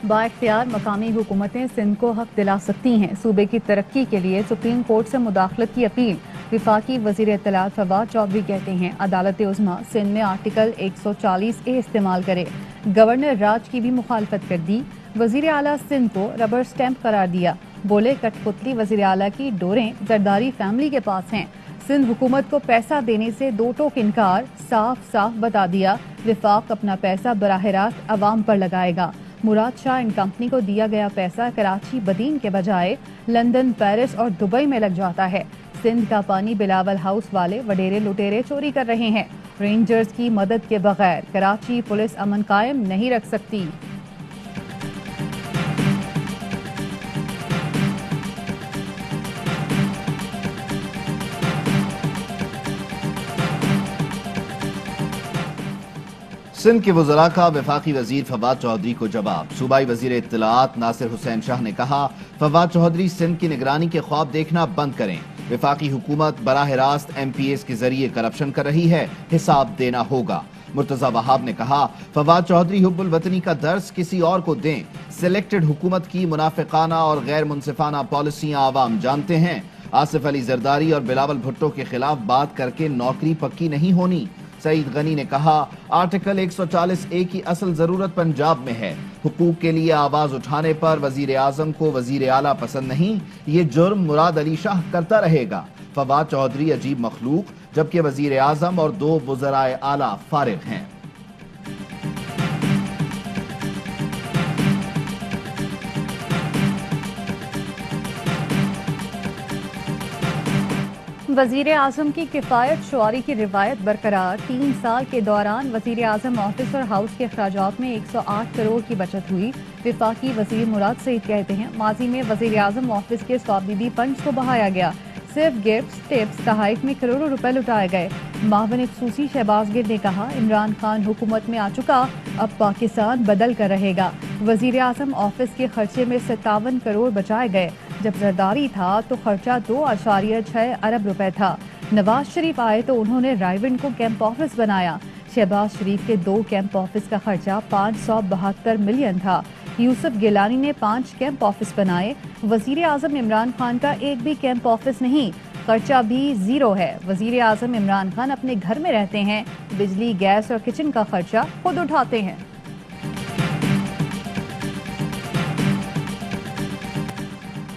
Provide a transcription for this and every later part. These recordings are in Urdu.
بااختیار مقامی حکومتیں سندھ کو حق دلا سکتی ہیں، صوبے کی ترقی کے لیے سپریم کورٹ سے مداخلت کی اپیل۔ وفاقی وزیر اطلاعات فواد چودھری کہتے ہیں عدالت عظمیٰ سندھ میں آرٹیکل 140A استعمال کرے۔ گورنر راج کی بھی مخالفت کر دی۔ وزیر اعلیٰ سندھ کو ربر سٹیمپ قرار دیا، بولے کٹ پتلی وزیر اعلیٰ کی ڈوریں زرداری فیملی کے پاس ہیں۔ سندھ حکومت کو پیسہ دینے سے دو ٹوک انکار، صاف صاف بتا دیا وفاق اپنا پیسہ براہ راست عوام پر لگائے گا۔ مراد شاہ اینڈ کمپنی کو دیا گیا پیسہ کراچی بدین کے بجائے لندن، پیرس اور دبئی میں لگ جاتا ہے۔ سندھ کا پانی بلاول ہاؤس والے وڈیرے لٹیرے چوری کر رہے ہیں۔ رینجرز کی مدد کے بغیر کراچی پولیس امن قائم نہیں رکھ سکتی۔ سندھ کے وزراء کا وفاقی وزیر فواد چودھری کو جواب۔ صوبائی وزیر اطلاعات ناصر حسین شاہ نے کہا فواد چودھری سندھ کی نگرانی کے خواب دیکھنا بند کریں۔ وفاقی حکومت براہ راست MPs کے ذریعے کرپشن کر رہی ہے، حساب دینا ہوگا۔ مرتضی وہاب نے کہا فواد چودھری حب الوطنی کا درس کسی اور کو دیں۔ سلیکٹڈ حکومت کی منافقانہ اور غیر منصفانہ پالیسیاں عوام جانتے ہیں۔ آصف علی زرداری اور بلاول بھٹو کے خلاف بات کر کے نوکری پکی نہیں ہونی۔ سعید غنی نے کہا آرٹیکل 140A کی اصل ضرورت پنجاب میں ہے۔ حقوق کے لیے آواز اٹھانے پر وزیر اعظم کو وزیر اعلیٰ پسند نہیں، یہ جرم مراد علی شاہ کرتا رہے گا۔ فواد چودھری عجیب مخلوق، جبکہ وزیر اعظم اور دو وزراء اعلیٰ فارغ ہیں۔ وزیر اعظم کی کفایت شعاری کی روایت برقرار۔ 3 سال کے دوران وزیر اعظم آفس اور ہاؤس کے اخراجات میں 108 کروڑ کی بچت ہوئی۔ وفاقی وزیر مراد سعید کہتے ہیں ماضی میں وزیر اعظم آفس کے صوابدیدی فنڈز کو بڑھایا گیا، صرف گفٹس، ٹپس، تحائف میں کروڑوں روپے لٹائے گئے۔ معاون خصوصی شہباز گل نے کہا عمران خان حکومت میں آ چکا، اب پاکستان بدل کر رہے گا۔ وزیر اعظم آفس کے خرچے میں 57 کروڑ بچائے گئے، جب زرداری تھا تو خرچہ 2.6 ارب روپے تھا۔ نواز شریف آئے تو انہوں نے رائیونڈ کو کیمپ آفس بنایا۔ شہباز شریف کے 2 کیمپ آفس کا خرچہ 572 ملین تھا۔ یوسف گیلانی نے 5 کیمپ آفس بنائے۔ وزیر اعظم عمران خان کا ایک بھی کیمپ آفس نہیں، خرچہ بھی 0 ہے۔ وزیر اعظم عمران خان اپنے گھر میں رہتے ہیں، بجلی، گیس اور کچن کا خرچہ خود اٹھاتے ہیں۔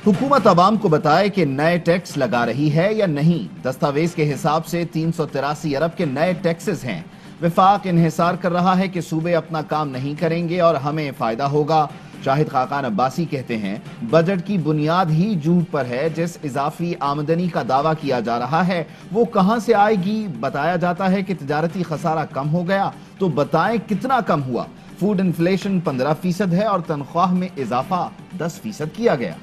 حکومت عوام کو بتائے کہ نئے ٹیکس لگا رہی ہے یا نہیں۔ دستاویز کے حساب سے 383 ارب کے نئے ٹیکسز ہیں۔ وفاق انحصار کر رہا ہے کہ صوبے اپنا کام نہیں کریں گے اور ہمیں فائدہ ہوگا۔ شاہد خاقان عباسی کہتے ہیں بجٹ کی بنیاد ہی جھوٹ پر ہے۔ جس اضافی آمدنی کا دعویٰ کیا جا رہا ہے وہ کہاں سے آئے گی؟ بتایا جاتا ہے کہ تجارتی خسارہ کم ہو گیا، تو بتائیں کتنا کم ہوا؟ فوڈ انفلیشن 15% ہے اور تنخواہ میں اضافہ 10% کیا گیا۔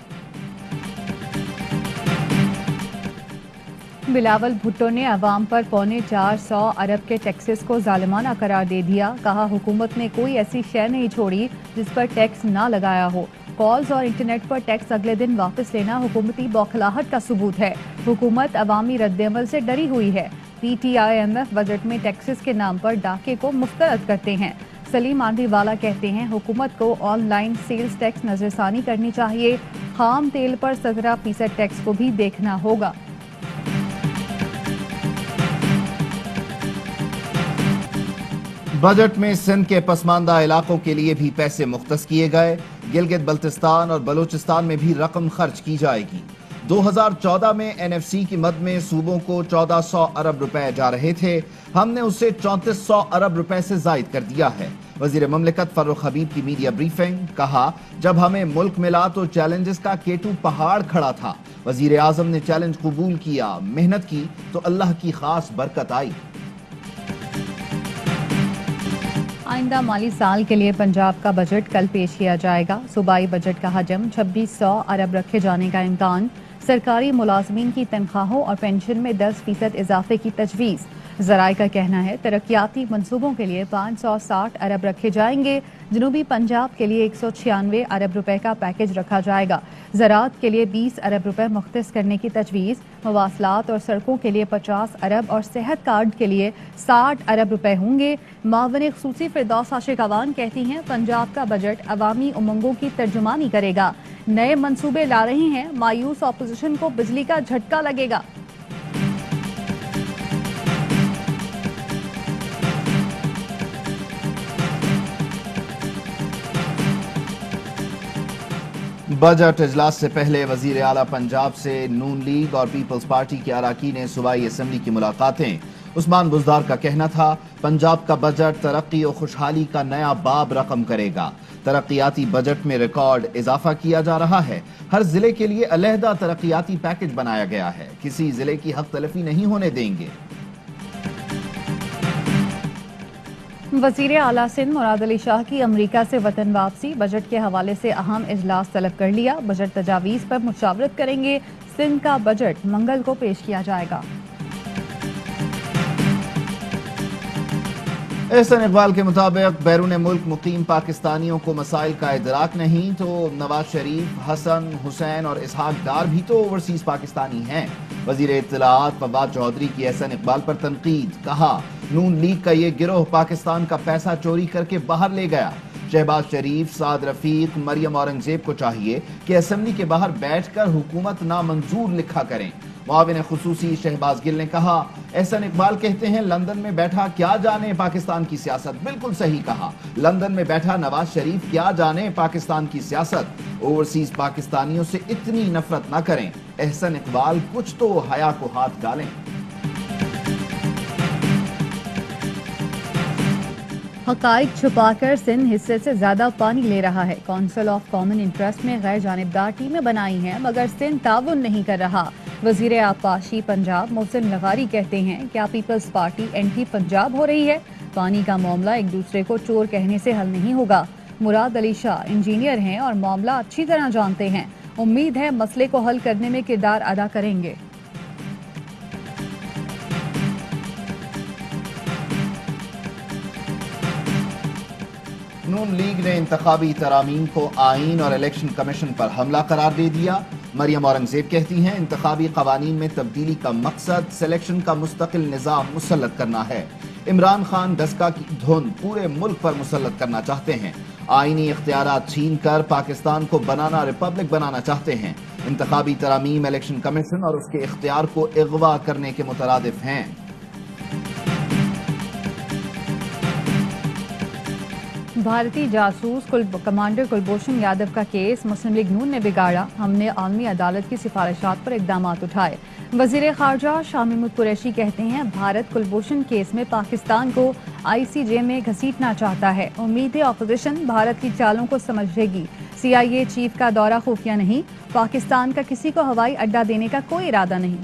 بلاول بھٹو نے عوام پر 450 ارب کے ٹیکسز کو ظالمانہ قرار دے دیا۔ کہا حکومت نے کوئی ایسی شے نہیں چھوڑی جس پر ٹیکس نہ لگایا ہو۔ کالز اور انٹرنیٹ پر ٹیکس اگلے دن واپس لینا حکومتی بوکھلاہٹ کا ثبوت ہے۔ حکومت عوامی رد عمل سے ڈری ہوئی ہے۔ PTI-MF بجٹ میں ٹیکسز کے نام پر ڈاکے کو مسترد کرتے ہیں۔ سلیم آندھی والا کہتے ہیں حکومت کو آن لائن سیلز ٹیکس نظر ثانی کرنی چاہیے۔ خام تیل پر 17% ٹیکس کو بھی دیکھنا ہوگا۔ بجٹ میں سندھ کے پسماندہ علاقوں کے لیے بھی پیسے مختص کیے گئے۔ گلگت بلتستان اور بلوچستان میں بھی رقم خرچ کی جائے گی۔ 2014 میں NFC کی مد میں صوبوں کو 1400 ارب روپے جا رہے تھے، ہم نے اسے 3400 ارب روپے سے زائد کر دیا ہے۔ وزیر مملکت فاروق حبیب کی میڈیا بریفنگ، کہا جب ہمیں ملک ملا تو چیلنجز کا کیٹو پہاڑ کھڑا تھا۔ وزیر اعظم نے چیلنج قبول کیا، محنت کی تو اللہ کی خاص برکت آئی۔ آئندہ مالی سال کے لیے پنجاب کا بجٹ کل پیش کیا جائے گا۔ صوبائی بجٹ کا حجم 2600 ارب رکھے جانے کا امکان۔ سرکاری ملازمین کی تنخواہوں اور پینشن میں 10% اضافے کی تجویز۔ ذرائع کا کہنا ہے ترقیاتی منصوبوں کے لیے 560 ارب رکھے جائیں گے. جنوبی پنجاب کے لیے 196 ارب روپے کا پیکج رکھا جائے گا. زراعت کے لیے 20 ارب روپے مختص کرنے کی تجویز. مواصلات اور سڑکوں کے لیے 50 ارب اور صحت کارڈ کے لیے 60 ارب روپے ہوں گے. معاون خصوصی فردوس عاشق اوان کہتی ہیں پنجاب کا بجٹ عوامی امنگوں کی ترجمانی کرے گا. نئے منصوبے لا رہے ہیں، مایوس اپوزیشن کو بجلی کا جھٹکا لگے گا. بجٹ اجلاس سے پہلے وزیر اعلیٰ پنجاب سے نون لیگ اور پیپلز پارٹی کے اراکین صوبائی اسمبلی کی ملاقاتیں. عثمان بزدار کا کہنا تھا پنجاب کا بجٹ ترقی و خوشحالی کا نیا باب رقم کرے گا. ترقیاتی بجٹ میں ریکارڈ اضافہ کیا جا رہا ہے. ہر ضلع کے لیے علیحدہ ترقیاتی پیکج بنایا گیا ہے. کسی ضلع کی حق تلفی نہیں ہونے دیں گے. وزیر اعلیٰ سندھ مراد علی شاہ کی امریکہ سے وطن واپسی. بجٹ کے حوالے سے اہم اجلاس طلب کر لیا. بجٹ تجاویز پر مشاورت کریں گے. سندھ کا بجٹ منگل کو پیش کیا جائے گا. احسن اقبال کے مطابق بیرون ملک مقیم پاکستانیوں کو مسائل کا ادراک نہیں تو نواز شریف، حسن، حسین اور اسحاق ڈار بھی تو اوورسیز پاکستانی ہیں. وزیر اطلاعات فواد چودھری کی احسن اقبال پر تنقید. کہا نون لیگ کا یہ گروہ پاکستان کا پیسہ چوری کر کے باہر لے گیا. شہباز شریف، سعد رفیق، مریم اورنگزیب کو چاہیے کہ اسمبلی کے باہر بیٹھ کر حکومت نامنظور لکھا کریں. معاون خصوصی شہباز گل نے کہا احسن اقبال کہتے ہیں لندن میں بیٹھا کیا جانے پاکستان کی سیاست. بالکل صحیح کہا. لندن میں بیٹھا نواز شریف کیا جانے پاکستان کی سیاست. اوورسیز پاکستانیوں سے اتنی نفرت نہ کریں. احسن اقبال کچھ تو حیا کو ہاتھ ڈالیں. حقائق چھپا کر سندھ حصے سے زیادہ پانی لے رہا ہے. کونسل آف کامن انٹرسٹ میں غیر جانبدار ٹیمیں بنائی ہیں مگر سندھ تعاون نہیں کر رہا. وزیر آبپاشی پنجاب محسن لغاری کہتے ہیں کیا پیپلز پارٹی اینٹی پنجاب ہو رہی ہے؟ پانی کا معاملہ ایک دوسرے کو چور کہنے سے حل نہیں ہوگا. مراد علی شاہ انجینئر ہیں اور معاملہ اچھی طرح جانتے ہیں. امید ہے مسئلے کو حل کرنے میں کردار ادا کریں گے. نون لیگ نے انتخابی ترامیم کو آئین اور الیکشن کمیشن پر حملہ قرار دے دیا. مریم اورنگزیب کہتی ہیں انتخابی قوانین میں تبدیلی کا مقصد سلیکشن کا مستقل نظام مسلط کرنا ہے. عمران خان ڈسکا کی دھن پورے ملک پر مسلط کرنا چاہتے ہیں. آئینی اختیارات چھین کر پاکستان کو بنانا ریپبلک بنانا چاہتے ہیں. انتخابی ترامیم الیکشن کمیشن اور اس کے اختیار کو اغوا کرنے کے مترادف ہیں. بھارتی جاسوس کمانڈر کلبھوشن یادو کا کیس مسلم لیگ نون نے بگاڑا. ہم نے عالمی عدالت کی سفارشات پر اقدامات اٹھائے. وزیر خارجہ شاہ محمود قریشی کہتے ہیں بھارت کلبھوشن کیس میں پاکستان کو ICJ میں گھسیٹنا چاہتا ہے. امید ہے اپوزیشن بھارت کی چالوں کو سمجھے گی. CIA چیف کا دورہ خفیہ نہیں. پاکستان کا کسی کو ہوائی اڈہ دینے کا کوئی ارادہ نہیں.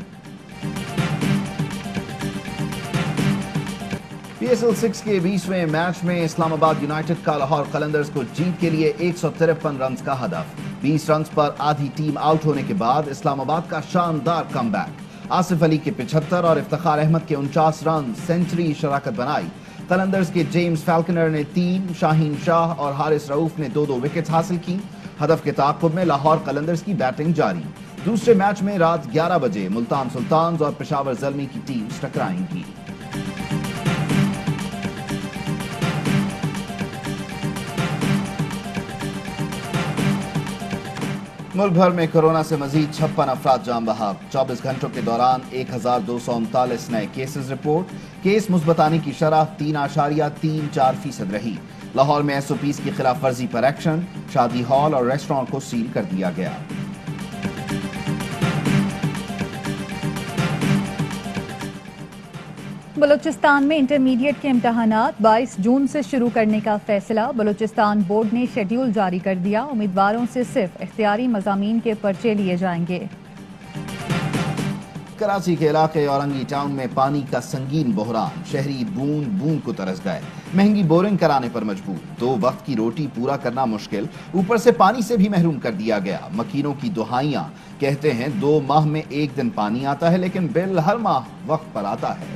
PSL 6 کے 20ویں میچ میں اسلام آباد یونائٹڈ کا لاہور قلندرز کو جیت کے لیے 153 رنز کا ہدف. 20 رنز پر آدھی ٹیم آؤٹ ہونے کے بعد اسلام آباد کا شاندار کم بیک. آصف علی کے 75 اور افتخار احمد کے 49 رنز سنچری شراکت بنائی. قلندرز کے جیمز فیلکنر نے 3، شاہین شاہ اور حارث رؤوف نے 2 وکٹس حاصل کی. ہدف کے تعاقب میں لاہور قلندرز کی بیٹنگ جاری. دوسرے میچ میں رات 11 بجے ملتان سلطانز اور پشاور زلمی کی ٹیمز ٹکرائیں گی. ملک بھر میں کورونا سے مزید 56 افراد جان بحق. 24 گھنٹوں کے دوران 1239 نئے کیسز رپورٹ. کیس مثبت آنے کی شرح 3.34% رہی. لاہور میں SOPs کی خلاف ورزی پر ایکشن. شادی ہال اور ریسٹورانٹ کو سیل کر دیا گیا. بلوچستان میں انٹرمیڈیٹ کے امتحانات 22 جون سے شروع کرنے کا فیصلہ. بلوچستان بورڈ نے شیڈیول جاری کر دیا. امیدواروں سے صرف اختیاری مضامین کے پرچے لیے جائیں گے. کراچی کے علاقے اورنگی ٹاؤن میں پانی کا سنگین بحران. شہری بوند بوند کو ترس گئے. مہنگی بورنگ کرانے پر مجبور. 2 وقت کی روٹی پورا کرنا مشکل. اوپر سے پانی سے بھی محروم کر دیا گیا. مکینوں کی دہائیاں. کہتے ہیں 2 ماہ میں 1 دن پانی آتا ہے لیکن بل ہر ماہ وقت پر آتا ہے.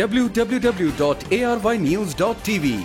www.arynews.tv।